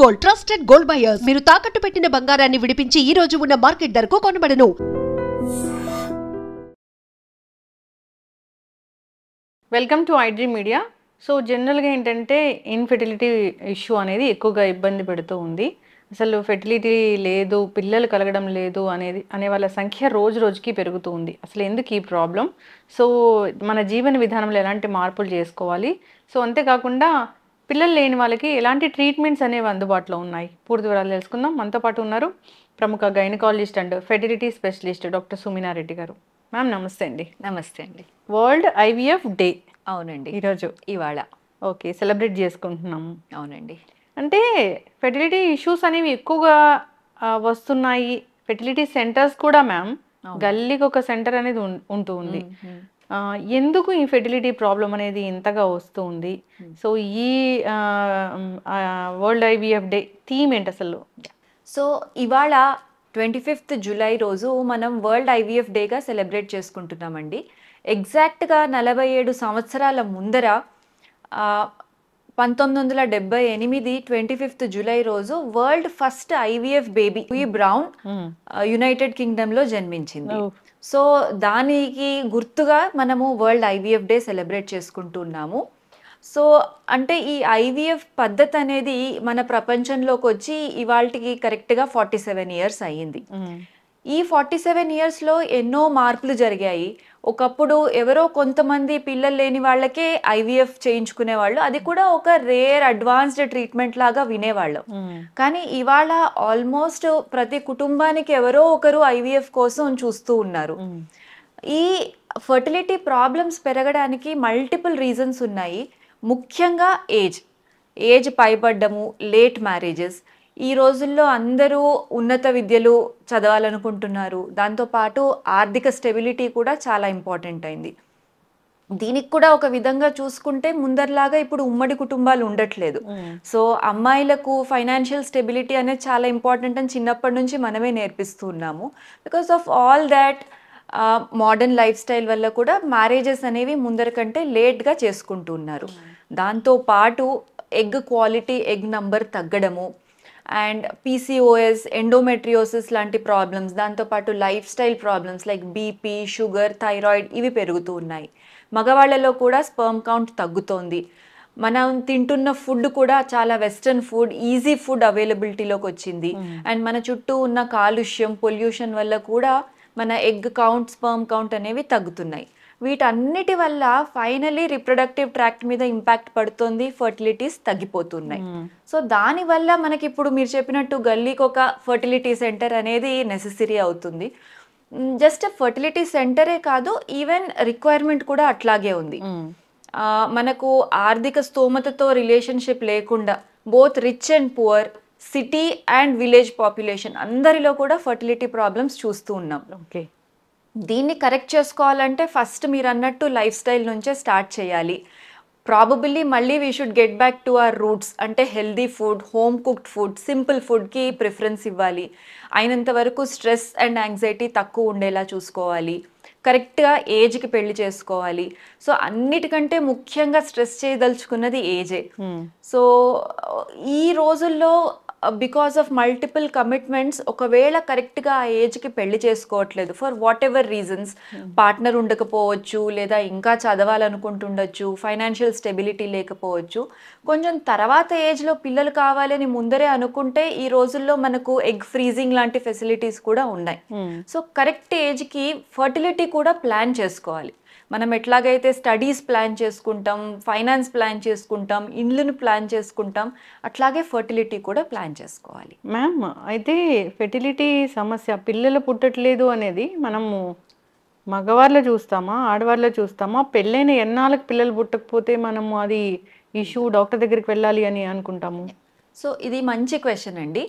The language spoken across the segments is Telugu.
గోల్డ్ ట్రస్టెడ్ గోల్డ్ బయర్స్ మీరు తాకట్టు పెట్టిన బంగారాన్ని విడిపించి ఈ రోజు ఉన్న మార్కెట్ ధరకు కొనబడను. Welcome to iDream Media. So జనరల్గా ఏంటంటే ఇన్ఫెర్టిలిటీ ఇష్యూ అనేది ఎక్కువగా ఇబ్బంది పెడుతూ ఉంది. అసలు ఫెర్టిలిటీ లేదు, పిల్లలు కలగడం లేదు అనే వాళ్ళ సంఖ్య రోజు రోజుకి పెరుగుతూ ఉంది. అసలు ఎందుకు ఈ ప్రాబ్లం? సో మన జీవన విధానంలో ఎలాంటి మార్పులు చేసుకోవాలి? సో అంతేకాకుండా పిల్లలు లేని వాళ్ళకి ఎలాంటి ట్రీట్మెంట్స్ అనేవి అందుబాటులో ఉన్నాయి? పూర్తి వివరాలు తెలుసుకుందాం. మనతో పాటు ఉన్నారు ప్రముఖ gynaecologist and fertility specialist doctor Sumina Reddy గారు. మ్యామ్ నమస్తే అండి. నమస్తే అండి. వరల్డ్ ఐవీఎఫ్ డే అవునండి, ఈరోజు ఇవాళ ఓకే సెలబ్రేట్ చేసుకుంటున్నాము. అవునండి. అంటే ఫెర్టిలిటీ ఇష్యూస్ అనేవి ఎక్కువగా వస్తున్నాయి. ఫెర్టిలిటీ సెంటర్స్ కూడా మ్యామ్ గల్లీకి ఒక సెంటర్ అనేది ఉంటూ ఉంది. ఎందుకు ఈ ఫెర్టిలిటీ ప్రాబ్లం అనేది ఇంతగా వస్తూ ఉంది? సో ఈ వరల్డ్ ఐవీఎఫ్ డే థీమ్ ఏంటి అసలు? సో ఇవాళ 25th జూలై రోజు మనం వరల్డ్ ఐవీఎఫ్ డేగా సెలబ్రేట్ చేసుకుంటున్నామండి. ఎగ్జాక్ట్గా 47 సంవత్సరాల ముందర 1978 25th జూలై రోజు world first IVF baby Louise Brown United కింగ్డమ్లో జన్మించింది. సో దానికి గుర్తుగా మనము వరల్డ్ ఐవీఎఫ్ డే సెలబ్రేట్ చేసుకుంటున్నాము. సో అంటే ఈ ఐవీఎఫ్ పద్ధతి అనేది మన ప్రపంచంలోకి వచ్చి ఇవాళకి కరెక్ట్గా 47 ఇయర్స్ అయ్యింది. ఈ 47 ఇయర్స్లో ఎన్నో మార్పులు జరిగాయి. ఒకప్పుడు ఎవరో కొంతమంది పిల్లలు లేని వాళ్ళకే ఐవీఎఫ్ చేయించుకునే వాళ్ళు, అది కూడా ఒక రేర్ అడ్వాన్స్డ్ ట్రీట్మెంట్ లాగా వినేవాళ్ళం. కానీ ఇవాళ ఆల్మోస్ట్ ప్రతి కుటుంబానికి ఎవరో ఒకరు ఐవీఎఫ్ కోసం చూస్తూ ఉన్నారు. ఈ ఫర్టిలిటీ ప్రాబ్లమ్స్ పెరగడానికి మల్టిపుల్ రీజన్స్ ఉన్నాయి. ముఖ్యంగా ఏజ్ పైబడ్డము, లేట్ మ్యారేజెస్. ఈ రోజుల్లో అందరూ ఉన్నత విద్యలు చదవాలనుకుంటున్నారు. దాంతోపాటు ఆర్థిక స్టెబిలిటీ కూడా చాలా ఇంపార్టెంట్ అయింది. దీనికి కూడా ఒక విధంగా చూసుకుంటే ముందరలాగా ఇప్పుడు ఉమ్మడి కుటుంబాలు ఉండట్లేదు. సో అమ్మాయిలకు ఫైనాన్షియల్ స్టెబిలిటీ అనేది చాలా ఇంపార్టెంట్ అని చిన్నప్పటి నుంచి మనమే నేర్పిస్తూ ఉన్నాము. Because of all that modern life style వల్ల కూడా మ్యారేజెస్ అనేవి ముందర కంటే లేట్గా చేసుకుంటూ ఉన్నారు. దాంతోపాటు ఎగ్ క్వాలిటీ, ఎగ్ నంబర్ తగ్గడము, అండ్ పీసీఓఎస్, ఎండోమెట్రియోసిస్ లాంటి ప్రాబ్లమ్స్, దాంతోపాటు life style problems like BP, sugar, thyroid ఇవి పెరుగుతూ ఉన్నాయి. మగవాళ్ళలో కూడా స్పర్మ్ కౌంట్ తగ్గుతోంది. మనం తింటున్న ఫుడ్ కూడా చాలా వెస్టర్న్ ఫుడ్, ఈజీ ఫుడ్ అవైలబిలిటీలోకి వచ్చింది. అండ్ మన చుట్టూ ఉన్న కాలుష్యం, పొల్యూషన్ వల్ల కూడా మన ఎగ్ కౌంట్, స్పర్మ్ కౌంట్ అనేవి తగ్గుతున్నాయి. వీటన్నిటి వల్ల ఫైనలీ రిప్రొడక్టివ్ ట్రాక్ట్ మీద ఇంపాక్ట్ పడుతుంది, ఫర్టిలిటీస్ తగ్గిపోతున్నాయి. సో దానివల్ల మనకి ఇప్పుడు మీరు చెప్పినట్టు గల్లీకి ఒక ఫర్టిలిటీ సెంటర్ అనేది నెసెసరీ అవుతుంది. జస్ట్ ఫర్టిలిటీ సెంటరే కాదు, ఈవెన్ రిక్వైర్మెంట్ కూడా అట్లాగే ఉంది. మనకు ఆర్థిక స్తోమతతో రిలేషన్షిప్ లేకుండా both rich and poor, city and village population అందరిలో కూడా ఫర్టిలిటీ ప్రాబ్లమ్స్ చూస్తూ ఉన్నాం. ఓకే, దీన్ని కరెక్ట్ చేసుకోవాలంటే ఫస్ట్ మీరు అన్నట్టు లైఫ్ స్టైల్ నుంచే స్టార్ట్ చేయాలి. ప్రాబబిలీ మళ్ళీ we should get back to our roots. అంటే healthy food, home cooked food, simple ఫుడ్కి ప్రిఫరెన్స్ ఇవ్వాలి. అయినంత వరకు స్ట్రెస్ అండ్ యాంగ్జైటీ తక్కువ ఉండేలా చూసుకోవాలి. కరెక్ట్గా ఏజ్కి పెళ్లి చేసుకోవాలి. సో అన్నిటికంటే ముఖ్యంగా స్ట్రెస్ చేయదలుచుకున్నది ఏజే. సో ఈ రోజుల్లో బికాస్ ఆఫ్ మల్టిపుల్ కమిట్మెంట్స్ ఒకవేళ కరెక్ట్గా ఆ ఏజ్కి పెళ్లి చేసుకోవట్లేదు for what ever reasons, partner ఉండకపోవచ్చు, లేదా ఇంకా చదవాలనుకుంటుండొచ్చు, ఫైనాన్షియల్ స్టెబిలిటీ లేకపోవచ్చు, కొంచెం తర్వాత ఏజ్లో పిల్లలు కావాలని ముందరే అనుకుంటే ఈ రోజుల్లో మనకు ఎగ్ ఫ్రీజింగ్ లాంటి ఫెసిలిటీస్ కూడా ఉన్నాయి. సో కరెక్ట్ ఏజ్కి ఫర్టిలిటీ కూడా ప్లాన్ చేసుకోవాలి. మనం ఎట్లాగైతే స్టడీస్ ప్లాన్ చేసుకుంటాం, ఫైనాన్స్ ప్లాన్ చేసుకుంటాం, ఇండ్లను ప్లాన్ చేసుకుంటాం, అట్లాగే ఫర్టిలిటీ కూడా ప్లాన్ చేసుకోవాలి. మ్యామ్ అయితే ఫెర్టిలిటీ సమస్య, పిల్లలు పుట్టట్లేదు అనేది మనము మగవాళ్ళలో చూస్తామా, ఆడవాళ్ళలో చూస్తామా? పెళ్ళైన ఎన్నాళ్ళకి పిల్లలు పుట్టకపోతే మనము అది ఇష్యూ, డాక్టర్ దగ్గరికి వెళ్ళాలి అని అనుకుంటాము? సో ఇది మంచి క్వశ్చన్ అండి.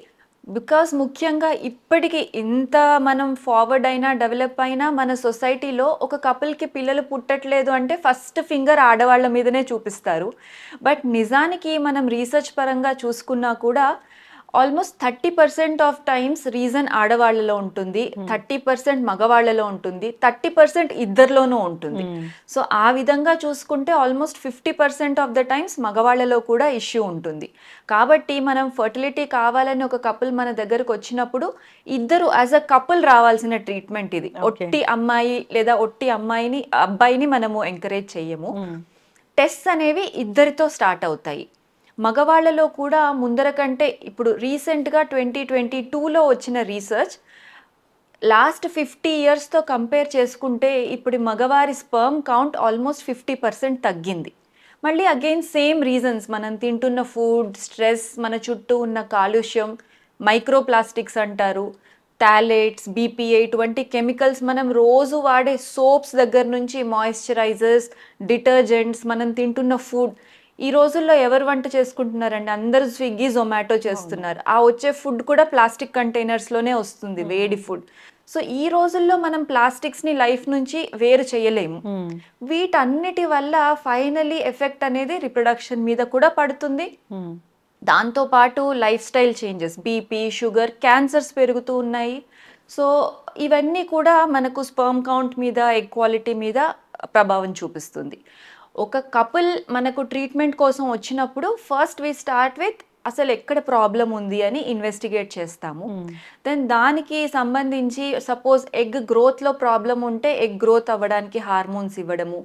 బికాస్ ముఖ్యంగా ఇప్పటికీ ఇంత మనం ఫార్వర్డ్ అయినా, డెవలప్ అయినా మన సొసైటీలో ఒక కపుల్కి పిల్లలు పుట్టట్లేదు అంటే ఫస్ట్ ఫింగర్ ఆడవాళ్ళ మీదనే చూపిస్తారు. బట్ నిజానికి మనం రీసెర్చ్ పరంగా చూసుకున్నా కూడా ఆల్మోస్ట్ 30% ఆఫ్ టైమ్స్ రీజన్ ఆడవాళ్ళలో ఉంటుంది, 30% మగవాళ్ళలో ఉంటుంది, 30% ఇద్దరిలోనూ ఉంటుంది. సో ఆ విధంగా చూసుకుంటే ఆల్మోస్ట్ 50% ఆఫ్ ద టైమ్స్ మగవాళ్ళలో కూడా ఇష్యూ ఉంటుంది. కాబట్టి మనం ఫర్టిలిటీ కావాలని ఒక కపుల్ మన దగ్గరకు వచ్చినప్పుడు ఇద్దరు యాజ్ అ కపుల్ రావాల్సిన ట్రీట్మెంట్ ఇది. ఒట్టి అమ్మాయి లేదా ఒట్టి అబ్బాయిని మనము ఎంకరేజ్ చెయ్యము. టెస్ట్ అనేవి ఇద్దరితో స్టార్ట్ అవుతాయి. మగవాళ్ళలో కూడా ముందర కంటే ఇప్పుడు రీసెంట్గా 2022లో వచ్చిన రీసెర్చ్ లాస్ట్ 50 yearsతో కంపేర్ చేసుకుంటే ఇప్పుడు మగవారి స్పర్మ్ కౌంట్ ఆల్మోస్ట్ 50% తగ్గింది. మళ్ళీ అగైన్ సేమ్ రీజన్స్, మనం తింటున్న ఫుడ్, స్ట్రెస్, మన చుట్టూ ఉన్న కాలుష్యం, మైక్రోప్లాస్టిక్స్ అంటారు, టాలేట్స్, BPA, ఇటువంటి కెమికల్స్, మనం రోజు వాడే సోప్స్ దగ్గర నుంచి మాయిశ్చరైజర్స్, డిటర్జెంట్స్, మనం తింటున్న ఫుడ్. ఈ రోజుల్లో ఎవరు వంట చేసుకుంటున్నారండి? అందరూ స్విగ్గీ, జొమాటో చేస్తున్నారు. ఆ వచ్చే ఫుడ్ కూడా ప్లాస్టిక్ కంటైనర్స్లోనే వస్తుంది, వేడి ఫుడ్. సో ఈ రోజుల్లో మనం ప్లాస్టిక్స్ని లైఫ్ నుంచి వేరు చేయలేము. వీటన్నిటి వల్ల ఫైనలీ ఎఫెక్ట్ అనేది రిప్రొడక్షన్ మీద కూడా పడుతుంది. దాంతోపాటు life style changes, BP, sugar, cancers పెరుగుతూ ఉన్నాయి. సో ఇవన్నీ కూడా మనకు స్పర్మ్ కౌంట్ మీద, ఎగ్ క్వాలిటీ మీద ప్రభావం చూపిస్తుంది. ఒక కపుల్ మనకు ట్రీట్మెంట్ కోసం వచ్చినప్పుడు ఫస్ట్ వి స్టార్ట్ విత్ అసలు ఎక్కడ ప్రాబ్లం ఉంది అని ఇన్వెస్టిగేట్ చేస్తాము. దెన్ దానికి సంబంధించి సపోజ్ ఎగ్ గ్రోత్లో ప్రాబ్లం ఉంటే ఎగ్ గ్రోత్ అవ్వడానికి హార్మోన్స్ ఇవ్వడము,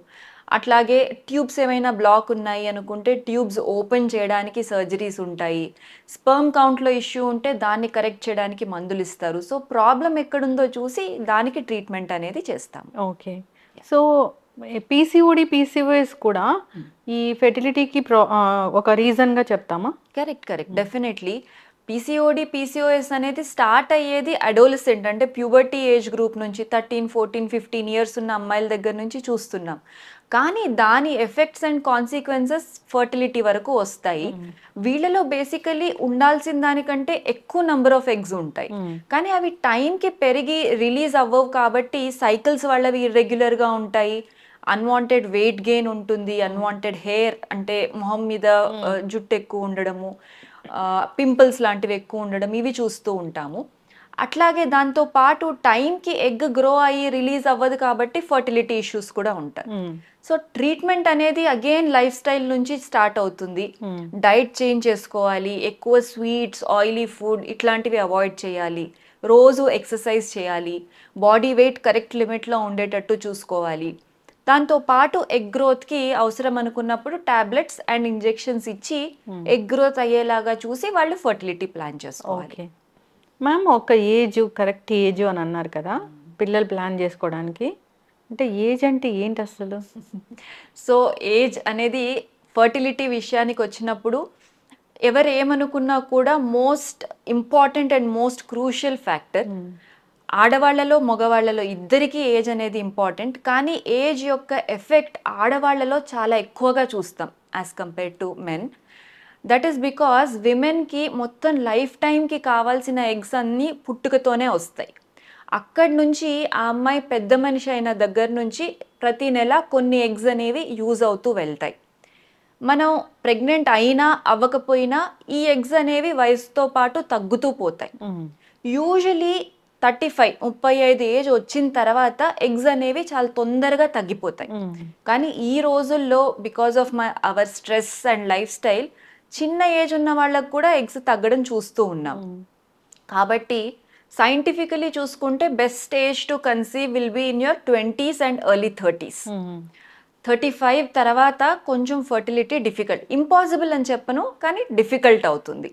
అట్లాగే ట్యూబ్స్ ఏమైనా బ్లాక్ ఉన్నాయి అనుకుంటే ట్యూబ్స్ ఓపెన్ చేయడానికి సర్జరీస్ ఉంటాయి. స్పర్మ్ కౌంట్లో ఇష్యూ ఉంటే దాన్ని కరెక్ట్ చేయడానికి మందులు ఇస్తారు. సో ప్రాబ్లం ఎక్కడుందో చూసి దానికి ట్రీట్మెంట్ అనేది చేస్తాము. ఓకే. సో PCOD, PCOS కూడా ఈ ఫెర్టిలిటీకి ఒక రీజన్గా చెప్తామా? Correct, definitely. PCOD, PCOS అనేది స్టార్ట్ అయ్యేది అడోలసెంట్, అంటే ప్యూబర్టీ ఏజ్ గ్రూప్ నుంచి 13, 14, 15 years ఉన్న అమ్మాయిల దగ్గర నుంచి చూస్తున్నాం. కానీ దాని ఎఫెక్ట్స్ అండ్ కాన్సిక్వెన్సెస్ ఫర్టిలిటీ వరకు వస్తాయి. వీళ్ళలో బేసికలీ ఉండాల్సిన దానికంటే ఎక్కువ నెంబర్ ఆఫ్ ఎగ్స్ ఉంటాయి, కానీ అవి టైంకి పెరిగి రిలీజ్ అవ్వవు. కాబట్టి సైకిల్స్ వాళ్ళవి ఇర్రెగ్యులర్గా ఉంటాయి, అన్వాంటెడ్ వెయిట్ గెయిన్ ఉంటుంది, అన్వాంటెడ్ హెయిర్ అంటే మొహం మీద జుట్టు ఎక్కువ ఉండడము, పింపుల్స్ లాంటివి ఎక్కువ ఉండడం, ఇవి చూస్తూ ఉంటాము. అట్లాగే దాంతో పాటు టైంకి ఎగ్ గ్రో అయ్యి రిలీజ్ అవ్వదు కాబట్టి ఫర్టిలిటీ ఇష్యూస్ కూడా ఉంటాయి. సో ట్రీట్మెంట్ అనేది అగైన్ లైఫ్ స్టైల్ నుంచి స్టార్ట్ అవుతుంది. డైట్ చేంజ్ చేసుకోవాలి, ఎక్కువ స్వీట్స్, ఆయిలీ ఫుడ్ ఇట్లాంటివి అవాయిడ్ చేయాలి, రోజు ఎక్సర్సైజ్ చేయాలి, బాడీ వెయిట్ కరెక్ట్ లిమిట్లో ఉండేటట్టు చూసుకోవాలి. దాంతో పాటు ఎగ్ గ్రోత్కి అవసరం అనుకున్నప్పుడు టాబ్లెట్స్ అండ్ ఇంజెక్షన్స్ ఇచ్చి ఎగ్ గ్రోత్ అయ్యేలాగా చూసి వాళ్ళు ఫర్టిలిటీ ప్లాన్ చేసుకోవాలి. మ్యామ్, ఒక ఏజ్, కరెక్ట్ ఏజ్ అని అన్నారు కదా పిల్లలు ప్లాన్ చేసుకోవడానికి, అంటే ఏజ్ అంటే ఏంటి అసలు? సో ఏజ్ అనేది ఫర్టిలిటీ విషయానికి వచ్చినప్పుడు ఎవరు ఏమనుకున్నా కూడా most important and most crucial factor. ఆడవాళ్లలో మగవాళ్లలో ఇద్దరికీ ఏజ్ అనేది ఇంపార్టెంట్, కానీ ఏజ్ యొక్క ఎఫెక్ట్ ఆడవాళ్లలో చాలా ఎక్కువగా చూస్తాం as compare to men. That is because విమెన్కి మొత్తం లైఫ్ టైంకి కావాల్సిన ఎగ్స్ అన్నీ పుట్టుకతోనే వస్తాయి. అక్కడి నుంచి ఆ అమ్మాయి పెద్ద మనిషి అయిన దగ్గర నుంచి ప్రతి నెల కొన్ని ఎగ్స్ అనేవి యూజ్ అవుతూ వెళ్తాయి. మనం ప్రెగ్నెంట్ అయినా అవ్వకపోయినా ఈ ఎగ్స్ అనేవి వయసుతో పాటు తగ్గుతూ పోతాయి. యూజువలీ 35 ఏజ్ వచ్చిన తర్వాత ఎగ్స్ అనేవి చాలా తొందరగా తగ్గిపోతాయి. కానీ ఈ రోజుల్లో because of our stress and life style చిన్న ఏజ్ ఉన్న వాళ్ళకు కూడా ఎగ్స్ తగ్గడం చూస్తూ ఉన్నాం. కాబట్టి సైంటిఫికలీ చూసుకుంటే best age to conceive will be in your 20s and early 30s. 35 తర్వాత కొంచెం ఫర్టిలిటీ డిఫికల్ట్, ఇంపాసిబుల్ అని చెప్పను కానీ డిఫికల్ట్ అవుతుంది.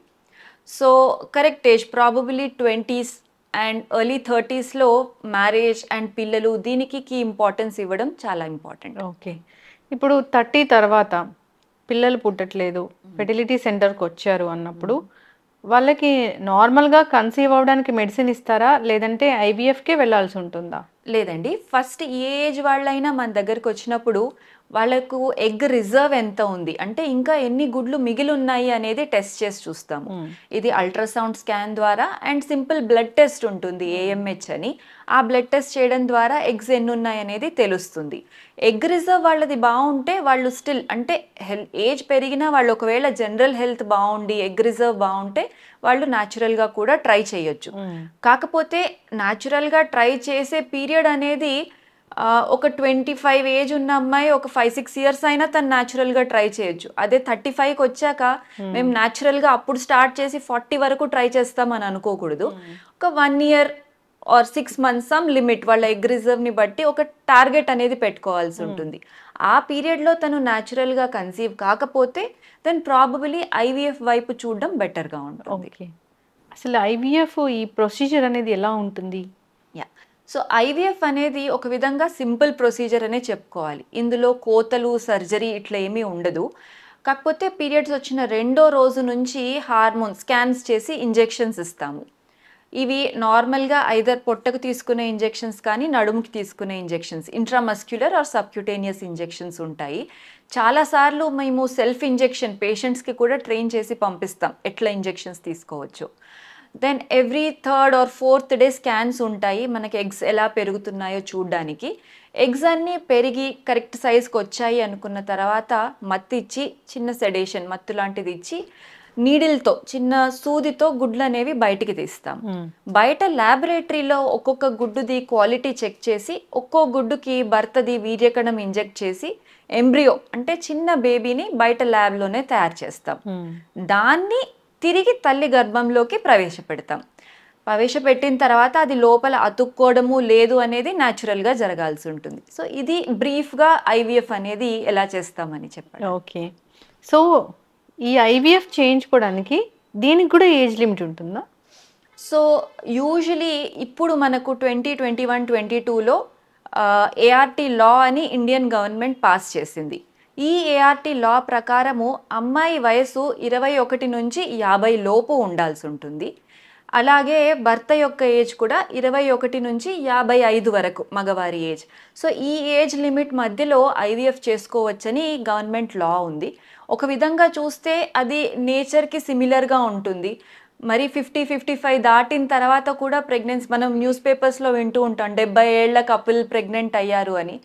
So correct age probably 20s and early 30sలో మ్యారేజ్ అండ్ పిల్లలు, దీనికి కీ ఇంపార్టెన్స్ ఇవ్వడం చాలా ఇంపార్టెంట్. ఓకే. ఇప్పుడు 30 తర్వాత పిల్లలు పుట్టట్లేదు, ఫెర్టిలిటీ సెంటర్కి వచ్చారు అన్నప్పుడు వాళ్ళకి నార్మల్గా కన్సీవ్ అవ్వడానికి మెడిసిన్ ఇస్తారా, లేదంటే IVFకే వెళ్ళాల్సి ఉంటుందా? లేదండి, ఫస్ట్ ఏ ఏజ్ వాళ్ళైనా మన దగ్గరికి వచ్చినప్పుడు వాళ్ళకు ఎగ్ రిజర్వ్ ఎంత ఉంది, అంటే ఇంకా ఎన్ని గుడ్లు మిగిలి ఉన్నాయి అనేది టెస్ట్ చేసి చూస్తాము. ఇది అల్ట్రాసౌండ్ స్కాన్ ద్వారా అండ్ సింపుల్ బ్లడ్ టెస్ట్ ఉంటుంది AMH అని. ఆ బ్లడ్ టెస్ట్ చేయడం ద్వారా ఎగ్స్ ఎన్ని ఉన్నాయి అనేది తెలుస్తుంది. ఎగ్ రిజర్వ్ వాళ్ళది బాగుంటే వాళ్ళు స్టిల్ అంటే ఏజ్ పెరిగినా వాళ్ళు ఒకవేళ జనరల్ హెల్త్ బాగుండి ఎగ్ రిజర్వ్ బాగుంటే వాళ్ళు న్యాచురల్గా కూడా ట్రై చేయొచ్చు. కాకపోతే న్యాచురల్గా ట్రై చేసే పీరియడ్ అనేది ఒక 25 ఏజ్ ఉన్న అమ్మాయి ఒక 5-6 ఇయర్స్ అయినా తను న్యాచురల్గా ట్రై చేయొచ్చు. అదే 35కి వచ్చాక మేము న్యాచురల్గా అప్పుడు స్టార్ట్ చేసి 40 వరకు ట్రై చేస్తామని అనుకోకూడదు. ఒక 1 year are 6 months some limit వాళ్ళ ఎగ్ రిజర్వ్ని బట్టి ఒక టార్గెట్ అనేది పెట్టుకోవాల్సి ఉంటుంది. ఆ పీరియడ్లో తను న్యాచురల్గా కన్సీవ్ కాకపోతే దెన్ ప్రాబబిలీ IVF వైపు చూడడం బెటర్గా ఉంటుంది. అసలు IVF ఈ ప్రొసీజర్ అనేది ఎలా ఉంటుంది? సో IVF అనేది ఒక విధంగా సింపుల్ ప్రొసీజర్ అనే చెప్పుకోవాలి. ఇందులో కోతలు సర్జరీ ఇట్లా ఏమీ ఉండదు. కాకపోతే పీరియడ్స్ వచ్చిన 2వ రోజు నుంచి హార్మోన్ స్కాన్స్ చేసి ఇంజెక్షన్స్ ఇస్తాము. ఇవి నార్మల్గా ఐదర్ పొట్టకు తీసుకునే ఇంజెక్షన్స్ కానీ నడుముకి తీసుకునే injections, intramuscular are subcutaneous injections ఉంటాయి. చాలాసార్లు మేము సెల్ఫ్ ఇంజెక్షన్ పేషెంట్స్కి కూడా ట్రైన్ చేసి పంపిస్తాం ఎట్లా ఇంజెక్షన్స్ తీసుకోవచ్చు. Then every 3rd or 4th day scans ఉంటాయి మనకి ఎగ్స్ ఎలా పెరుగుతున్నాయో చూడడానికి. ఎగ్స్ అన్నీ పెరిగి కరెక్ట్ సైజ్కి వచ్చాయి అనుకున్న తర్వాత మత్తు ఇచ్చి చిన్న సెడేషన్ మత్తు లాంటిది ఇచ్చి నీడిల్తో చిన్న సూదితో గుడ్లు అనేవి బయటికి తీస్తాం. బయట ల్యాబొరేటరీలో ఒక్కొక్క గుడ్డుది క్వాలిటీ చెక్ చేసి ఒక్కో గుడ్డుకి భర్తది వీర్యకణం ఇంజెక్ట్ చేసి ఎంబ్రియో అంటే చిన్న బేబీని బయట ల్యాబ్లోనే తయారు చేస్తాం. దాన్ని తిరిగి తల్లి గర్భంలోకి ప్రవేశపెడతాం. ప్రవేశపెట్టిన తర్వాత అది లోపల అతుక్కోవడము లేదు అనేది న్యాచురల్గా జరగాల్సి ఉంటుంది. సో ఇది బ్రీఫ్గా IVF అనేది ఎలా చేస్తామని చెప్పండి. ఓకే, సో ఈ IVF చేయించుకోవడానికి దీనికి కూడా ఏజ్ లిమిట్ ఉంటుందా? సో యూజువలీ ఇప్పుడు మనకు 2021-22లో ART లా అని ఇండియన్ గవర్నమెంట్ పాస్ చేసింది. ఈ ART లా ప్రకారము అమ్మాయి వయసు 21 నుంచి 50 లోపు ఉండాల్సి ఉంటుంది. అలాగే భర్త యొక్క ఏజ్ కూడా 21 నుంచి 55 వరకు మగవారి ఏజ్. సో ఈ ఏజ్ లిమిట్ మధ్యలో IVF చేసుకోవచ్చని గవర్నమెంట్ లా ఉంది. ఒక విధంగా చూస్తే అది నేచర్కి సిమిలర్గా ఉంటుంది. మరి 50-55 దాటిన తర్వాత కూడా ప్రెగ్నెన్సీ మనం న్యూస్ పేపర్స్లో వింటూ ఉంటాం 70 ఏళ్ల కపుల్ ప్రెగ్నెంట్ అయ్యారు అని.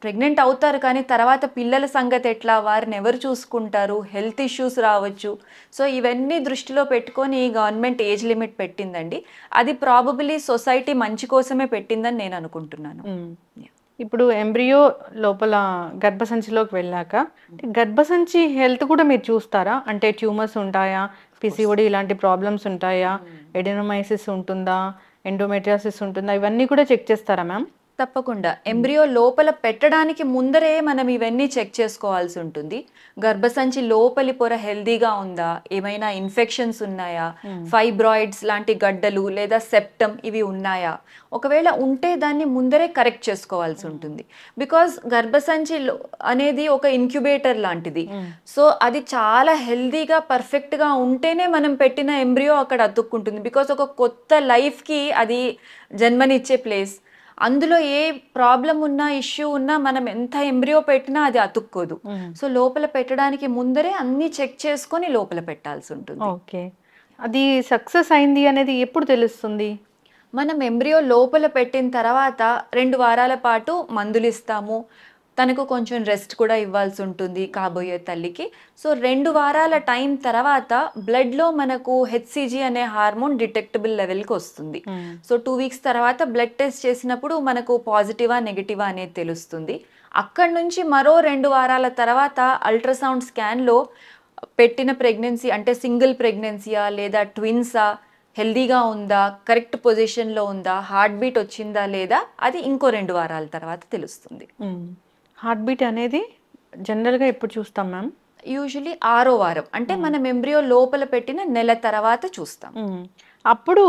ప్రెగ్నెంట్ అవుతారు కానీ తర్వాత పిల్లల సంగతి ఎట్లా, వారిని ఎవరు చూసుకుంటారు, హెల్త్ ఇష్యూస్ రావచ్చు. సో ఇవన్నీ దృష్టిలో పెట్టుకొని గవర్నమెంట్ ఏజ్ లిమిట్ పెట్టిందండి. అది ప్రాబబిలీ సొసైటీ మంచి కోసమే పెట్టిందని నేను అనుకుంటున్నాను. ఇప్పుడు ఎంబ్రియో లోపల గర్భసంచిలోకి వెళ్ళాక గర్భసంచి హెల్త్ కూడా మీరు చూస్తారా? అంటే ట్యూమర్స్ ఉంటాయా, PCOD ఇలాంటి ప్రాబ్లమ్స్ ఉంటాయా, ఎడినోమైసిస్ ఉంటుందా, ఎండోమెట్రియాసిస్ ఉంటుందా, ఇవన్నీ కూడా చెక్ చేస్తారా మ్యామ్? తప్పకుండా. ఎంబ్రియో లోపల పెట్టడానికి ముందరే మనం ఇవన్నీ చెక్ చేసుకోవాల్సి ఉంటుంది. గర్భసంచి లోపలి పొర హెల్దీగా ఉందా, ఏమైనా ఇన్ఫెక్షన్స్ ఉన్నాయా, ఫైబ్రాయిడ్స్ లాంటి గడ్డలు లేదా సెప్టమ్ ఇవి ఉన్నాయా, ఒకవేళ ఉంటే దాన్ని ముందరే కరెక్ట్ చేసుకోవాల్సి ఉంటుంది. బికాజ్ గర్భసంచి అనేది ఒక ఇన్క్యుబేటర్ లాంటిది. సో అది చాలా హెల్దీగా పర్ఫెక్ట్గా ఉంటేనే మనం పెట్టిన ఎంబ్రియో అక్కడ అతుక్కుంటుంది. బికాజ్ ఒక కొత్త లైఫ్కి అది జన్మనిచ్చే ప్లేస్. అందులో ఏ ప్రాబ్లం ఉన్నా ఇష్యూ ఉన్నా మనం ఎంత ఎంబ్రియో పెట్టినా అది అతుక్కోదు. సో లోపల పెట్టడానికి ముందరే అన్ని చెక్ చేసుకొని లోపల పెట్టాల్సి ఉంటుంది. ఓకే, అది సక్సెస్ అయింది అనేది ఎప్పుడు తెలుస్తుంది? మనం ఎంబ్రియో లోపల పెట్టిన తర్వాత 2 వారాల పాటు మందులు ఇస్తాము. తనకు కొంచెం రెస్ట్ కూడా ఇవ్వాల్సి ఉంటుంది కాబోయే తల్లికి. సో 2 వారాల టైం తర్వాత బ్లడ్లో మనకు HCG అనే హార్మోన్ డిటెక్టబుల్ లెవెల్కి వస్తుంది. సో 2 వీక్స్ తర్వాత బ్లడ్ టెస్ట్ చేసినప్పుడు మనకు పాజిటివా నెగిటివా అనేది తెలుస్తుంది. అక్కడి నుంచి మరో 2 వారాల తర్వాత అల్ట్రాసౌండ్ స్కాన్లో పెట్టిన ప్రెగ్నెన్సీ అంటే సింగిల్ ప్రెగ్నెన్సీయా లేదా ట్విన్సా, హెల్దీగా ఉందా, కరెక్ట్ పొజిషన్లో ఉందా, హార్ట్ బీట్ వచ్చిందా లేదా, అది ఇంకో 2 వారాల తర్వాత తెలుస్తుంది. హార్ట్ బీట్ అనేది జనరల్గా ఎప్పుడు చూస్తాం మ్యామ్? యూజువలీ 6వ వారం అంటే మనం ఎంబ్రియో లోపల పెట్టిన నెల తర్వాత చూస్తాం. అప్పుడు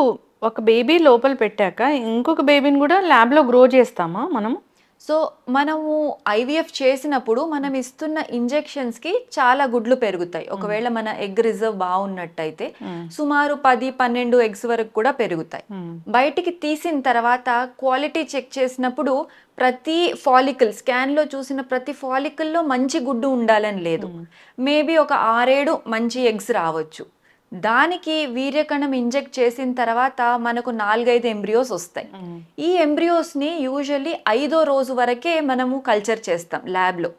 ఒక బేబీ లోపల పెట్టాక ఇంకొక బేబీని కూడా ల్యాబ్లో గ్రో చేస్తామా మనం? సో మనము ఐవీఎఫ్ చేసినప్పుడు మనం ఇస్తున్న ఇంజెక్షన్స్కి చాలా గుడ్లు పెరుగుతాయి. ఒకవేళ మన ఎగ్ రిజర్వ్ బాగున్నట్టయితే సుమారు 10-12 ఎగ్స్ వరకు కూడా పెరుగుతాయి. బయటికి తీసిన తర్వాత క్వాలిటీ చెక్ చేసినప్పుడు ప్రతి ఫాలికల్ స్కాన్లో చూసిన ప్రతి ఫాలికల్లో మంచి గుడ్డు ఉండాలని లేదు. మేబీ ఒక 6-7 మంచి ఎగ్స్ రావచ్చు. దానికి వీర్యకణం ఇంజెక్ట్ చేసిన తర్వాత మనకు 4-5 ఎంబ్రియోస్ వస్తాయి. ఈ ఎంబ్రియోస్ని యూజువల్లీ 5వ రోజు వరకే మనము కల్చర్ చేస్తాం ల్యాబ్లో.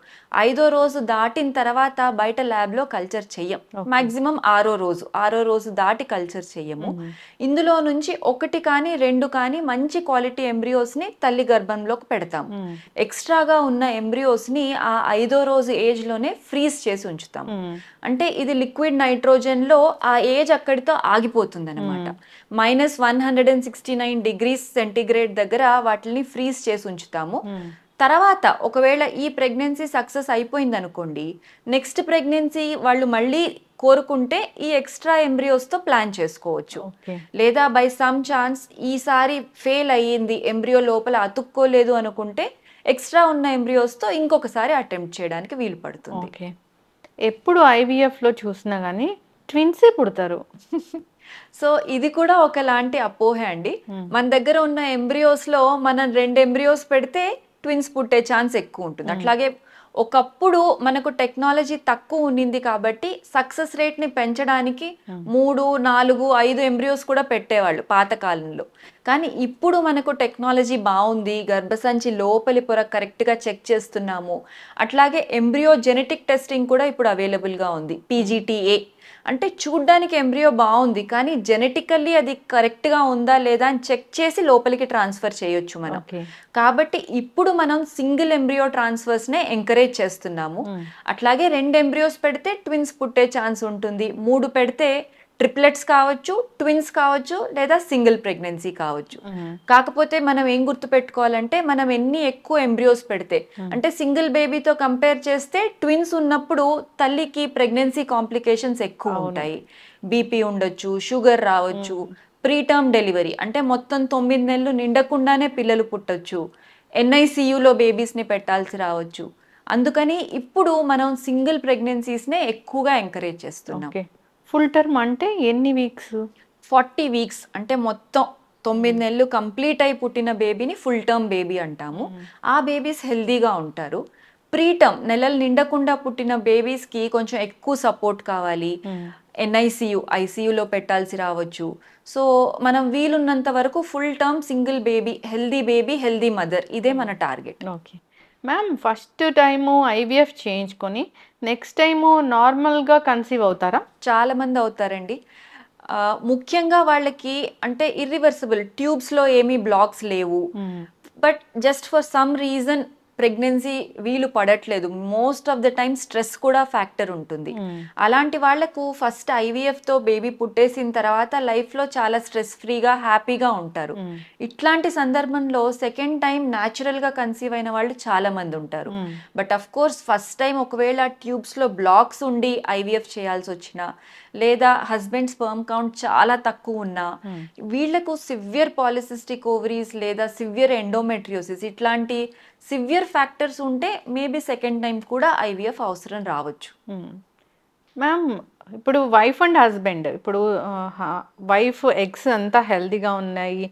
5వ రోజు దాటిన తర్వాత బయట ల్యాబ్లో కల్చర్ చెయ్యం. మాక్సిమం 6వ రోజు దాటి కల్చర్ చెయ్యము. ఇందులో నుంచి 1 కానీ 2 కానీ మంచి క్వాలిటీ ఎంబ్రియోస్ని తల్లి గర్భంలోకి పెడతాము. ఎక్స్ట్రాగా ఉన్న ఎంబ్రియోస్ని ఆ 5వ రోజు ఏజ్లోనే ఫ్రీజ్ చేసి ఉంచుతాము. అంటే ఇది లిక్విడ్ నైట్రోజన్లో ఆ ఏజ్ అక్కడితో ఆగిపోతుంది అనమాట. -169 డిగ్రీస్ సెంటిగ్రేడ్ దగ్గర వాటిని ఫ్రీజ్ చేసి ఉంచుతాము. తర్వాత ఒకవేళ ఈ ప్రెగ్నెన్సీ సక్సెస్ అయిపోయింది అనుకోండి, నెక్స్ట్ ప్రెగ్నెన్సీ వాళ్ళు మళ్ళీ కోరుకుంటే ఈ ఎక్స్ట్రా ఎంబ్రియోస్తో ప్లాన్ చేసుకోవచ్చు. లేదా బై సమ్ ఛాన్స్ ఈసారి ఫెయిల్ అయ్యింది, ఎంబ్రియో లోపల అతుక్కోలేదు అనుకుంటే ఎక్స్ట్రా ఉన్న ఎంబ్రియోస్తో ఇంకొకసారి అటెంప్ట్ చేయడానికి వీలు పడుతుంది. ఎప్పుడు ఐవీఎఫ్లో చూసినా కానీ ట్విన్సే పుడతారు. సో ఇది కూడా ఒకలాంటి అపోహే అండి. మన దగ్గర ఉన్న ఎంబ్రియోస్లో మనం 2 ఎంబ్రియోస్ పెడితే ట్విన్స్ పుట్టే ఛాన్స్ ఎక్కువ ఉంటుంది. అట్లాగే ఒకప్పుడు మనకు టెక్నాలజీ తక్కువ ఉండింది కాబట్టి సక్సెస్ రేట్ని పెంచడానికి 3, 4, 5 ఎంబ్రియోస్ కూడా పెట్టేవాళ్ళు పాతకాలంలో. కానీ ఇప్పుడు మనకు టెక్నాలజీ బాగుంది, గర్భసంచి లోపలి పొర కరెక్ట్గా చెక్ చేస్తున్నాము. అట్లాగే ఎంబ్రియో జెనెటిక్ టెస్టింగ్ కూడా ఇప్పుడు అవైలబుల్గా ఉంది, PGTA. అంటే చూడ్డానికి ఎంబ్రియో బాగుంది కానీ జెనెటికల్లీ అది కరెక్ట్గా ఉందా లేదా అని చెక్ చేసి లోపలికి ట్రాన్స్ఫర్ చేయొచ్చు మనం. కాబట్టి ఇప్పుడు మనం సింగిల్ ఎంబ్రియో ట్రాన్స్ఫర్స్నే ఎంకరేజ్ చేస్తున్నాము. అట్లాగే 2 ఎంబ్రియోస్ పెడితే ట్విన్స్ పుట్టే ఛాన్స్ ఉంటుంది, 3 పెడితే ట్రిప్లెట్స్ కావచ్చు, ట్విన్స్ కావచ్చు, లేదా సింగిల్ ప్రెగ్నెన్సీ కావచ్చు. కాకపోతే మనం ఏం గుర్తుపెట్టుకోవాలంటే మనం ఎన్ని ఎక్కువ ఎంబ్రియోస్ పెడితే, అంటే సింగిల్ బేబీతో కంపేర్ చేస్తే ట్విన్స్ ఉన్నప్పుడు తల్లికి ప్రెగ్నెన్సీ కాంప్లికేషన్స్ ఎక్కువ ఉంటాయి. బీపీ ఉండొచ్చు, షుగర్ రావచ్చు, ప్రీటర్మ్ డెలివరీ అంటే మొత్తం 9 నెలలు నిండకుండానే పిల్లలు పుట్టొచ్చు, NICUలో బేబీస్ని పెట్టాల్సి రావచ్చు. అందుకని ఇప్పుడు మనం సింగిల్ ప్రెగ్నెన్సీస్నే ఎక్కువగా ఎంకరేజ్ చేస్తున్నాం. ఫుల్ టర్మ్ అంటే ఎన్ని వీక్స్? 40 వీక్స్ అంటే మొత్తం 9 నెలలు కంప్లీట్ అయి పుట్టిన బేబీని ఫుల్ టర్మ్ బేబీ అంటాము. ఆ బేబీస్ హెల్దీగా ఉంటారు. ప్రీటర్మ్ నెలలు నిండకుండా పుట్టిన బేబీస్కి కొంచెం ఎక్కువ సపోర్ట్ కావాలి, ICUలో పెట్టాల్సి రావచ్చు. సో మనం వీలున్నంత వరకు full term single baby, healthy mother, ఇదే మన target. Okay ma'am, first time IVF చేయించుకొని నెక్స్ట్ టైము నార్మల్గా కన్సీవ్ అవుతారా? చాలామంది అవుతారండి. ముఖ్యంగా వాళ్ళకి అంటే ఇర్రివర్సిబుల్ ట్యూబ్స్లో ఏమీ బ్లాక్స్ లేవు, but just for some reason pregnancy వీలు పడట్లేదు. Most of the time stress కూడా ఫ్యాక్టర్ ఉంటుంది. అలాంటి వాళ్లకు ఫస్ట్ IVFతో బేబీ పుట్టేసిన తర్వాత లైఫ్లో చాలా స్ట్రెస్ ఫ్రీగా హ్యాపీగా ఉంటారు. ఇట్లాంటి సందర్భంలో సెకండ్ టైం న్యాచురల్గా కన్సీవ్ అయిన వాళ్ళు చాలా మంది ఉంటారు. But of course first time ఒకవేళ ట్యూబ్స్లో బ్లాక్స్ ఉండి IVF చేయాల్సి వచ్చినా, లేదా హస్బెండ్ స్పర్మ్ కౌంట్ చాలా తక్కువ ఉన్నా, వీళ్లకు సివియర్ పాలిసిస్టిక్ ఓవరీస్ లేదా సివియర్ ఎండోమెట్రియోసిస్ ఇట్లాంటి సివియర్ ఫ్యాక్టర్స్ ఉంటే మేబీ సెకండ్ టైం కూడా IVF అవసరం రావచ్చు. మ్యామ్, ఇప్పుడు వైఫ్ అండ్ హస్బెండ్, ఇప్పుడు వైఫ్ ఎగ్స్ అంతా హెల్దీగా ఉన్నాయి,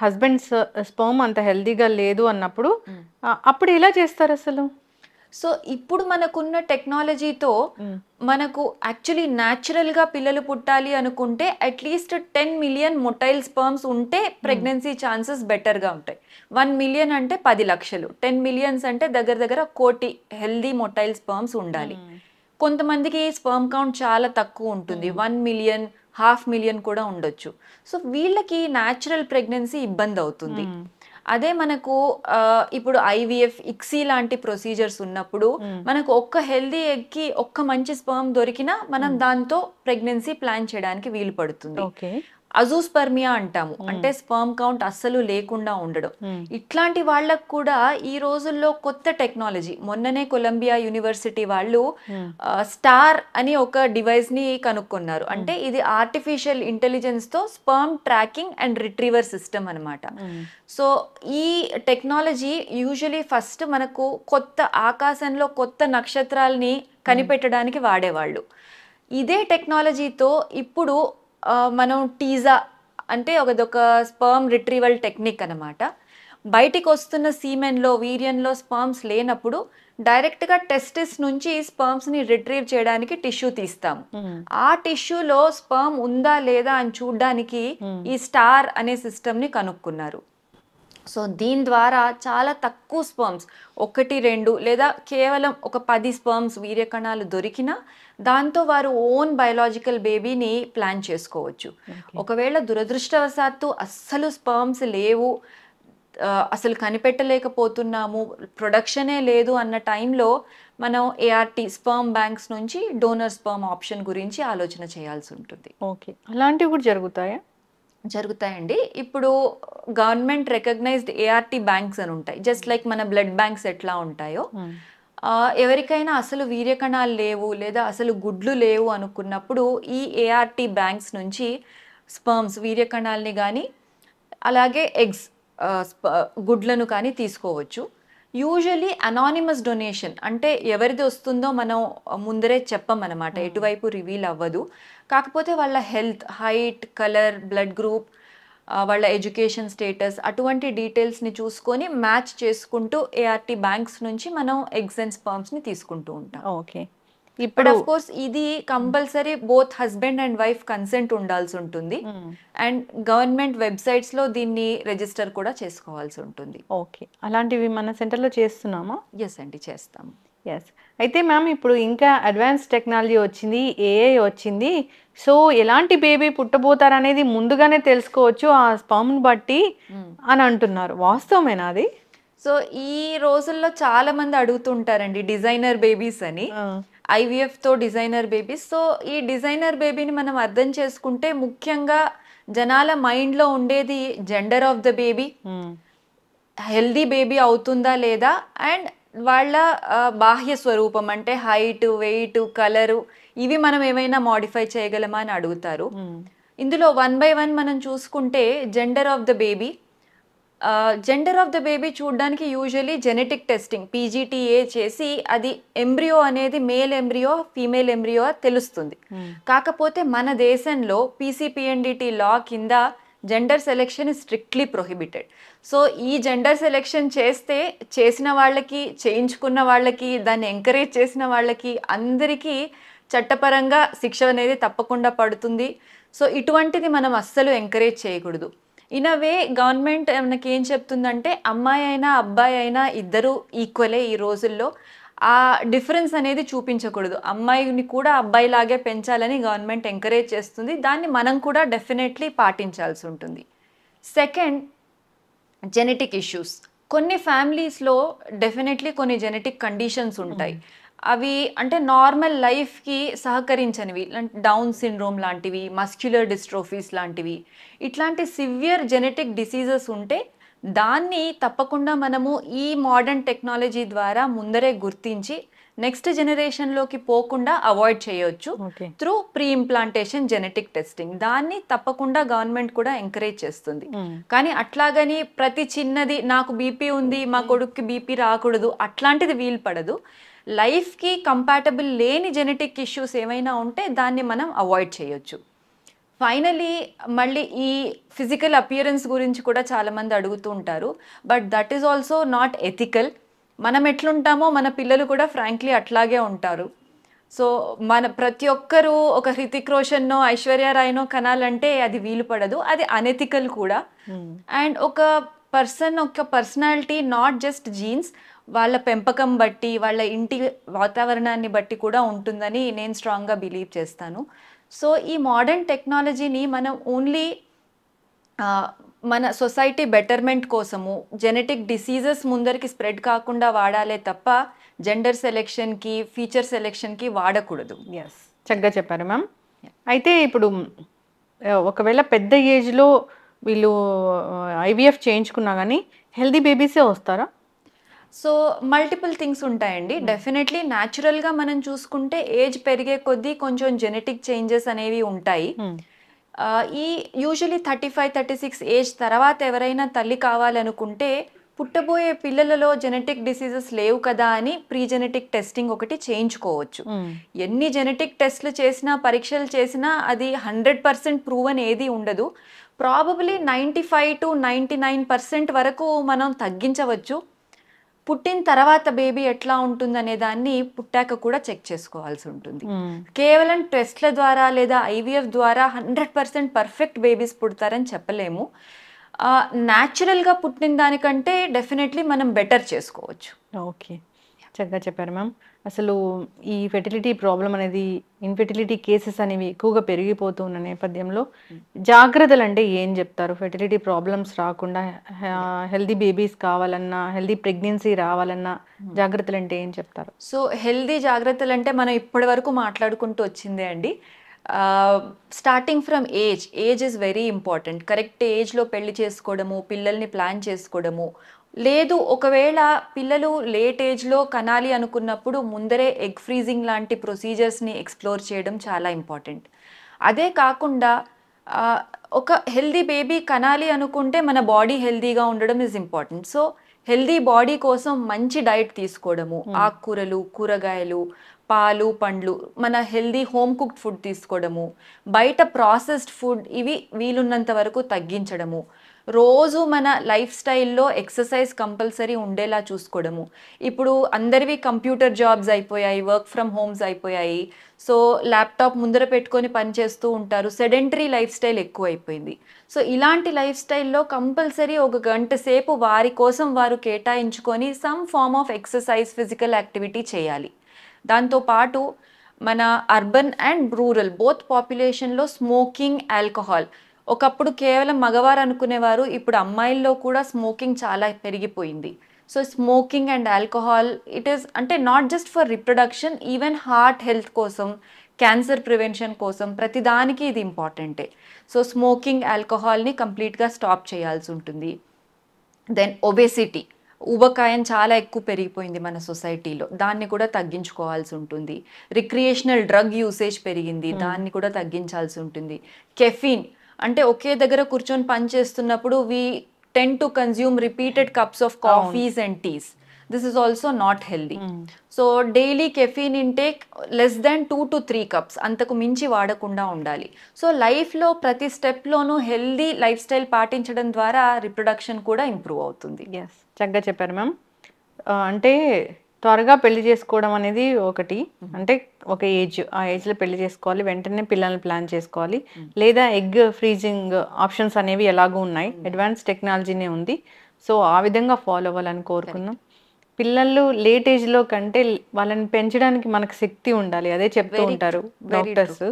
హస్బెండ్ స్పర్మ్ అంత హెల్దీగా లేదు అన్నప్పుడు అప్పుడు ఎలా చేస్తారు అసలు? సో ఇప్పుడు మనకున్న టెక్నాలజీతో మనకు యాక్చువల్లీ న్యాచురల్గా పిల్లలు పుట్టాలి అనుకుంటే అట్లీస్ట్ 10 మిలియన్ మొటైల్ స్పర్మ్స్ ఉంటే ప్రెగ్నెన్సీ ఛాన్సెస్ బెటర్గా ఉంటాయి. 1 మిలియన్ అంటే 10 లక్షలు, 10 మిలియన్స్ అంటే దగ్గర 1 కోటి హెల్దీ మొటైల్ స్పర్మ్స్ ఉండాలి. కొంతమందికి స్పర్మ్ కౌంట్ చాలా తక్కువ ఉంటుంది, 1 మిలియన్, 1/2 మిలియన్ కూడా ఉండొచ్చు. సో వీళ్ళకి న్యాచురల్ ప్రెగ్నెన్సీ ఇబ్బంది అవుతుంది. అదే మనకు ఇప్పుడు IVF, ICSI లాంటి ప్రొసీజర్స్ ఉన్నప్పుడు మనకు ఒక్క హెల్దీ ఎగ్కి ఒక్క మంచి స్పర్మ్ దొరికినా మనం దాంతో ప్రెగ్నెన్సీ ప్లాన్ చేయడానికి వీలు పడుతుంది. అజూస్పర్మియా అంటాము, అంటే స్పర్మ్ కౌంట్ అస్సలు లేకుండా ఉండడం. ఇట్లాంటి వాళ్ళకు కూడా ఈ రోజుల్లో కొత్త టెక్నాలజీ, మొన్ననే కొలంబియా యూనివర్సిటీ వాళ్ళు స్టార్ అని ఒక డివైస్ ని కనుక్కున్నారు. అంటే ఇది ఆర్టిఫిషియల్ ఇంటెలిజెన్స్ తో sperm tracking and retriever system అన్నమాట. సో ఈ టెక్నాలజీ యూజువలీ ఫస్ట్ మనకు కొత్త ఆకాశంలో కొత్త నక్షత్రాలని కనిపెట్టడానికి వాడేవాళ్ళు. ఇదే టెక్నాలజీతో ఇప్పుడు మనం టీజా అంటే ఒక స్పర్మ్ రిట్రీవల్ టెక్నిక్ అన్నమాట. బయటికి వస్తున్న సీమెన్లో, వీర్యంలో స్పర్మ్స్ లేనప్పుడు డైరెక్ట్గా టెస్టిస్ నుంచి స్పర్మ్స్ని రిట్రీవ్ చేయడానికి టిష్యూ తీస్తాము. ఆ టిష్యూలో స్పర్మ్ ఉందా లేదా అని చూడడానికి ఈ స్టార్ అనే సిస్టమ్ని కనుక్కున్నారు. సో దీని ద్వారా చాలా తక్కువ స్పర్మ్స్, 1, 2 లేదా కేవలం ఒక 10 స్పర్మ్స్ వీర్యకణాలు దొరికినా దాంతో వారు ఓన్ బయోలాజికల్ బేబీని ప్లాన్ చేసుకోవచ్చు. ఒకవేళ దురదృష్టవశాత్తు అస్సలు స్పర్మ్స్ లేవు, అసలు కనిపెట్టలేకపోతున్నాము, ప్రొడక్షనే లేదు అన్న టైంలో మనం ఏఆర్టీ స్పర్మ్ బ్యాంక్స్ నుంచి డోనర్ స్పర్మ్ ఆప్షన్ గురించి ఆలోచన చేయాల్సి ఉంటుంది. ఓకే, అలాంటివి కూడా జరుగుతాయా? జరుగుతాయండి. ఇప్పుడు గవర్నమెంట్ రికగ్నైజ్డ్ ఏఆర్టీ బ్యాంక్స్ అని ఉంటాయి, జస్ట్ లైక్ మన బ్లడ్ బ్యాంక్స్ ఎట్లా ఉంటాయో. ఎవరికైనా అసలు వీర్యకణాలు లేవు లేదా అసలు గుడ్లు లేవు అనుకున్నప్పుడు ఈ ఏఆర్టీ బ్యాంక్స్ నుంచి స్పర్మ్స్, వీర్యకణాలని కానీ అలాగే ఎగ్స్, గుడ్లను కానీ తీసుకోవచ్చు. యూజువలీ అనానిమస్ డొనేషన్, అంటే ఎవరిది వస్తుందో మనం ముందరే చెప్పమన్నమాట, ఎటువైపు రివీల్ అవ్వదు. కాకపోతే వాళ్ళ health, height, colour, blood group, వాళ్ళ ఎడ్యుకేషన్ స్టేటస్ అటువంటి డీటెయిల్స్ని చూసుకొని మ్యాచ్ చేసుకుంటూ ఏఆర్టీ బ్యాంక్స్ నుంచి మనం ఎగ్స్ అండ్ స్పర్మ్స్ని తీసుకుంటూ ఉంటాం. ఓకే, ఇప్పుడు ఆఫ్ కోర్స్ ఇది compulsory both husband and wife consent ఉండాల్సి ఉంటుంది. అండ్ గవర్నమెంట్ వెబ్సైట్స్ లో దీన్ని రిజిస్టర్ కూడా చేసుకోవాల్సి ఉంటుంది. ఓకే, అలాంటివి మన సెంటర్లో చేస్తున్నామా? ఎస్ అండి, చేస్తాము. ఎస్. అయితే మ్యామ్ ఇప్పుడు ఇంకా అడ్వాన్స్ టెక్నాలజీ వచ్చింది, ఏఐ వచ్చింది. సో ఎలాంటి బేబీ పుట్టబోతారు అనేది ముందుగానే తెలుసుకోవచ్చు ఆ స్పర్మ్ని బట్టి అని అంటున్నారు, వాస్తవమేనా అది? సో ఈ రోజుల్లో చాలా మంది అడుగుతుంటారండి డిజైనర్ బేబీస్ అని, ఐవీఎఫ్ తో డిజైనర్ బేబీస్. సో ఈ డిజైనర్ బేబీని మనం అర్థం చేసుకుంటే ముఖ్యంగా జనాల మైండ్ లో ఉండేది gender of the baby, healthy baby అవుతుందా లేదా, అండ్ వాళ్ళ బాహ్య స్వరూపం అంటే హైట్, వెయిట్, కలరు, ఇవి మనం ఏమైనా మాడిఫై చేయగలమా అని అడుగుతారు. ఇందులో 1 by 1 మనం చూసుకుంటే gender of the baby, gender of the baby చూడడానికి యూజువలీ జెనెటిక్ టెస్టింగ్ పీజీటీఏ చేసి అది ఎంబ్రియో అనేది మేల్ ఎంబ్రియో ఫీమేల్ ఎంబ్రియో తెలుస్తుంది. కాకపోతే మన దేశంలో పీసీపీఎన్డిటీ లా కింద gender selection is strictly prohibited. So ఈ జెండర్ సెలెక్షన్ చేసిన వాళ్ళకి, చేయించుకున్న వాళ్ళకి, దాన్ని ఎంకరేజ్ చేసిన వాళ్ళకి అందరికీ చట్టపరంగా శిక్ష అనేది తప్పకుండా పడుతుంది. సో ఇటువంటిది మనం అస్సలు ఎంకరేజ్ చేయకూడదు. ఇన్ అ వే గవర్నమెంట్ మనకి ఏం చెప్తుందంటే అమ్మాయి అయినా అబ్బాయి అయినా ఇద్దరు ఈక్వలే ఈ రోజుల్లో, ఆ డిఫరెన్స్ అనేది చూపించకూడదు. అమ్మాయిని కూడా అబ్బాయిలాగే పెంచాలని గవర్నమెంట్ ఎంకరేజ్ చేస్తుంది, దాన్ని మనం కూడా డెఫినెట్లీ పాటించాల్సి ఉంటుంది. Second, genetic issues. కొన్ని ఫ్యామిలీస్లో డెఫినెట్లీ కొన్ని జెనెటిక్ కండిషన్స్ ఉంటాయి, అవి అంటే నార్మల్ లైఫ్కి సహకరించనివి, డౌన్ సిండ్రోమ్ లాంటివి, మస్క్యులర్ డిస్ట్రోఫీస్ లాంటివి, ఇట్లాంటి సివియర్ జెనెటిక్ డిసీజెస్ ఉంటే దాన్ని తప్పకుండా మనము ఈ మోడర్న్ టెక్నాలజీ ద్వారా ముందరే గుర్తించి నెక్స్ట్ జనరేషన్లోకి పోకుండా అవాయిడ్ చేయొచ్చు through pre implantation genetic testing. దాన్ని తప్పకుండా గవర్నమెంట్ కూడా ఎంకరేజ్ చేస్తుంది. కానీ అట్లాగని ప్రతి చిన్నది నాకు బీపీ ఉంది మా కొడుక్కి బీపీ రాకూడదు అట్లాంటిది వీలు పడదు. లైఫ్కి కంపాటబుల్ లేని జెనెటిక్ ఇష్యూస్ ఏమైనా ఉంటే దాన్ని మనం అవాయిడ్ చేయొచ్చు. ఫైనలీ మళ్ళీ ఈ ఫిజికల్ అపియరెన్స్ గురించి కూడా చాలామంది అడుగుతూ ఉంటారు, but that is also not ethical. మనం ఎట్లుంటామో మన పిల్లలు కూడా ఫ్రాంక్లీ అట్లాగే ఉంటారు. సో మన ప్రతి ఒక్కరూ ఒక హృతిక్ రోషన్నో ఐశ్వర్య రాయ్నో కనాలంటే అది వీలు పడదు, అది అనెథికల్ కూడా. అండ్ ఒక పర్సనాలిటీ నాట్ జస్ట్ జీన్స్, వాళ్ళ పెంపకం బట్టి వాళ్ళ ఇంటి వాతావరణాన్ని బట్టి కూడా ఉంటుందని నేను స్ట్రాంగ్గా బిలీవ్ చేస్తాను. సో ఈ మోడర్న్ టెక్నాలజీని మనం ఓన్లీ మన సొసైటీ బెటర్మెంట్ కోసము, జెనెటిక్ డిసీజెస్ ముందరికి స్ప్రెడ్ కాకుండా వాడాలే తప్ప జెండర్ సెలెక్షన్కి, ఫీచర్ సెలెక్షన్కి వాడకూడదు. ఎస్, చక్కగా చెప్పారు మ్యామ్. అయితే ఇప్పుడు ఒకవేళ పెద్ద ఏజ్లో వీళ్ళు ఐవీఎఫ్ చేయించుకున్నా కానీ హెల్దీ బేబీసే వస్తారా? సో మల్టిపుల్ థింగ్స్ ఉంటాయండి. డెఫినెట్లీ న్యాచురల్గా మనం చూసుకుంటే ఏజ్ పెరిగే కొద్దీ కొంచెం జెనెటిక్ చేంజెస్ అనేవి ఉంటాయి. ఈ యూజువలీ 35-36 ఏజ్ తర్వాత ఎవరైనా తల్లి కావాలనుకుంటే పుట్టబోయే పిల్లలలో జెనెటిక్ డిసీజెస్ లేవు కదా అని ప్రీ జెనెటిక్ టెస్టింగ్ ఒకటి చేయించుకోవచ్చు. ఎన్ని జెనెటిక్ టెస్ట్లు చేసినా పరీక్షలు చేసినా అది 100% ప్రూవన్ ఏది ఉండదు. ప్రాబబ్లీ 95 to 99% వరకు మనం తగ్గించవచ్చు. పుట్టిన తర్వాత బేబీ ఎట్లా ఉంటుందనే దాన్ని పుట్టాక కూడా చెక్ చేసుకోవాల్సి ఉంటుంది. కేవలం టెస్ట్ల ద్వారా లేదా ఐవీఎఫ్ ద్వారా 100% పర్ఫెక్ట్ బేబీస్ పుడతారని చెప్పలేము. న్యాచురల్గా పుట్టిన దానికంటే డెఫినెట్లీ మనం బెటర్ చేసుకోవచ్చు. ఓకే, చక్కగా చెప్పారు మ్యామ్. అసలు ఈ ఫెర్టిలిటీ ప్రాబ్లం అనేది, ఇన్ఫెర్టిలిటీ కేసెస్ అనేవి ఎక్కువగా పెరిగిపోతున్న నేపథ్యంలో జాగ్రత్తలు అంటే ఏం చెప్తారు? ఫెర్టిలిటీ ప్రాబ్లమ్స్ రాకుండా హెల్దీ బేబీస్ కావాలన్నా, హెల్దీ ప్రెగ్నెన్సీ రావాలన్నా జాగ్రత్తలు అంటే ఏం చెప్తారు? సో హెల్దీ జాగ్రత్తలు అంటే మనం ఇప్పటి వరకు మాట్లాడుకుంటూ వచ్చిందే అండి. Starting from age is very important. Correct ఏజ్లో పెళ్లి చేసుకోవడము, పిల్లల్ని ప్లాన్ చేసుకోవడము. లేదు ఒకవేళ పిల్లలు లేట్ ఏజ్లో కనాలి అనుకున్నప్పుడు ముందరే ఎగ్ ఫ్రీజింగ్ లాంటి ప్రొసీజర్స్ని ఎక్స్ప్లోర్ చేయడం చాలా ఇంపార్టెంట్. అదే కాకుండా ఒక హెల్దీ బేబీ కనాలి అనుకుంటే మన బాడీ హెల్దీగా ఉండడం is important. So healthy body కోసం మంచి డైట్ తీసుకోవడము, ఆకుకూరలు, కూరగాయలు, పాలు, పండ్లు, మన హెల్దీ హోమ్ కుక్డ్ ఫుడ్ తీసుకోవడము, బయట ప్రాసెస్డ్ ఫుడ్ ఇవి వీలున్నంత వరకు తగ్గించడము, రోజు మన లైఫ్ స్టైల్లో ఎక్సర్సైజ్ కంపల్సరీ ఉండేలా చూసుకోవడము. ఇప్పుడు అందరివి కంప్యూటర్ జాబ్స్ అయిపోయాయి, వర్క్ ఫ్రమ్ హోమ్స్ అయిపోయాయి. సో ల్యాప్టాప్ ముందర పెట్టుకొని పనిచేస్తూ ఉంటారు. సెడెంటరీ లైఫ్ స్టైల్ ఎక్కువ అయిపోయింది. సో ఇలాంటి లైఫ్ స్టైల్లో కంపల్సరీ 1 గంట సేపు వారి కోసం వారు కేటాయించుకొని some form of exercise, physical activity చేయాలి. దాంతోపాటు మన అర్బన్ అండ్ రూరల్ బోత్ పాపులేషన్లో స్మోకింగ్, ఆల్కహాల్, ఒకప్పుడు కేవలం మగవారు అనుకునేవారు, ఇప్పుడు అమ్మాయిల్లో కూడా స్మోకింగ్ చాలా పెరిగిపోయింది. So smoking and alcohol it is అంటే not just for reproduction, even heart health కోసం, క్యాన్సర్ ప్రివెన్షన్ కోసం ప్రతిదానికి ఇది ఇంపార్టెంటే. సో స్మోకింగ్, ఆల్కహాల్ని కంప్లీట్గా స్టాప్ చేయాల్సి ఉంటుంది. దెన్ ఒబేసిటీ, ఊబకాయం చాలా ఎక్కువ పెరిగిపోయింది మన సొసైటీలో, దాన్ని కూడా తగ్గించుకోవాల్సి ఉంటుంది. రిక్రియేషనల్ డ్రగ్ యూసేజ్ పెరిగింది, దాన్ని కూడా తగ్గించాల్సి ఉంటుంది. కెఫీన్ అంటే ఒకే దగ్గర కూర్చొని పని చేస్తున్నప్పుడు we tend to consume repeated cups of coffees and teas. This is also not healthy. So daily caffeine intake less than 2 to 3 cups, అంతకు మించి వాడకుండా ఉండాలి. సో లైఫ్లో ప్రతి స్టెప్లోనూ హెల్దీ లైఫ్ స్టైల్ పాటించడం ద్వారా రిప్రొడక్షన్ కూడా ఇంప్రూవ్ అవుతుంది. ఎస్, చక్కగా చెప్పారు మ్యామ్. అంటే త్వరగా పెళ్లి చేసుకోవడం అనేది ఒకటి, అంటే ఒక ఏజ్, ఆ ఏజ్లో పెళ్లి చేసుకోవాలి, వెంటనే పిల్లల్ని ప్లాన్ చేసుకోవాలి, లేదా ఎగ్ ఫ్రీజింగ్ ఆప్షన్స్ అనేవి ఎలాగూ ఉన్నాయి, అడ్వాన్స్ టెక్నాలజీనే ఉంది. సో ఆ విధంగా ఫాలో అవ్వాలని కోరుకున్నాం. పిల్లలు లేట్ ఏజ్లో కంటే వాళ్ళని పెంచడానికి మనకు శక్తి ఉండాలి, అదే చెప్తూ ఉంటారు డాక్టర్స్.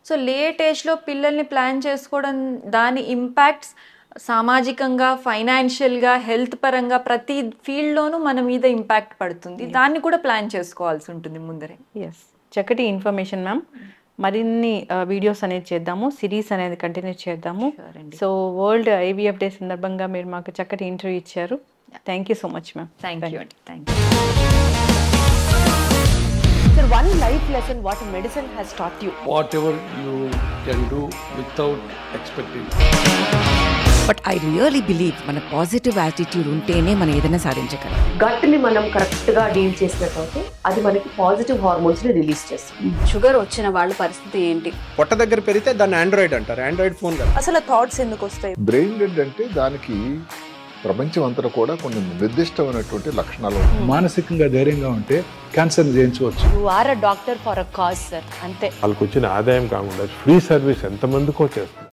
సో లేట్ ఏజ్లో పిల్లల్ని ప్లాన్ చేసుకోవడం దాని ఇంపాక్ట్స్ సామాజికంగా, ఫైనాన్షియల్గా, హెల్త్ పరంగా ప్రతి ఫీల్డ్లోనూ మన మీద ఇంపాక్ట్ పడుతుంది. దాన్ని కూడా ప్లాన్ చేసుకోవాల్సి ఉంటుంది ముందరే. ఎస్, చక్కటి ఇన్ఫర్మేషన్ మ్యామ్. మరిన్ని వీడియోస్ అనేది చేద్దాము, సిరీస్ అనేది కంటిన్యూ చేద్దాము. సో వరల్డ్ ఐవీఎఫ్ డే సందర్భంగా మీరు మాకు చక్కటి ఇంటర్వ్యూ ఇచ్చారు. Thank you so much ma'am. Thank you అండి. Thank you. Sir, one life lesson what medicine has taught you. Whatever you can do without expecting. But I really believe మన పాజిటివ్ యాటిట్యూడ్ ఉంటేనే మనం ఏదైనా సాధించగలం. గట్ని మనం కరెక్ట్గా డీల్ చేసినట్లయితే అది మనకి పాజిటివ్ హార్మోన్స్ని రిలీజ్ చేస్తుంది. షుగర్ వచ్చిన వాళ్ళ పరిస్థితి ఏంటి? పొట్ట దగ్గర పెరిగితే దాన్ని ఆండ్రాయిడ్ అంటారు, ఆండ్రాయిడ్ ఫోన్ కదా. అసలు థాట్స్ ఎందుకు వస్తాయి? బ్రెయిన్ డెడ్ అంటే దానికి ప్రపంచం అంతా కూడా కొన్ని నిర్దిష్టమైనటువంటి లక్షణాలు. మానసికంగా ధైర్యంగా ఉంటే క్యాన్సర్ జయించవచ్చు. You are a doctor for a cause sir, అంతే. వాళ్ళకి వచ్చిన ఆదాయం కాకుండా ఫ్రీ సర్వీస్ ఎంతమందికో చేస్తారు.